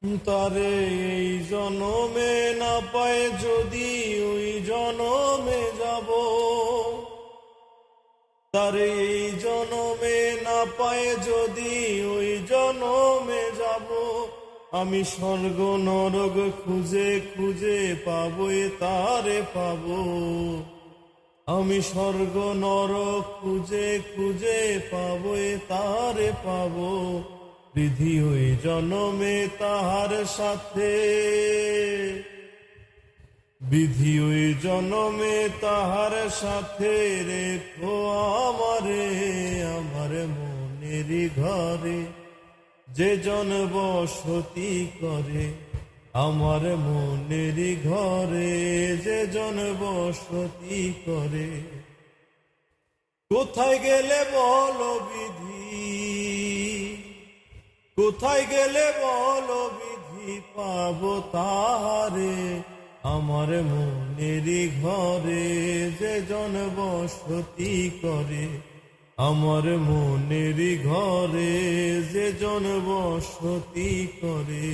তারে এই জনমে না পায় যদি ওই জনমে যাব, তারে এই জনমে না পায় যদি ওই জনমে যাব। আমি স্বর্গ নরক খুঁজে খুঁজে পাবো তারে পাবো। আমি স্বর্গ নরক খুঁজে খুঁজে পাবো তারে পাবো। বিধি ওই জনমে তাহার সাথে, বিধি ওই জনমে তাহার সাথে রেখো আমারে আমার মনেরই ঘরে। যে জন বসতি করে আমার মনেরই ঘরে, যে জন বসতি করে। কোথায় গেলে বলো বিধি, কোথায় গেলে বলো বিধি পাবো তাহারে আমার মনেরই ঘরে। যে জন বসতি করে আমার মনেরই ঘরে, যে জন বসতি করে।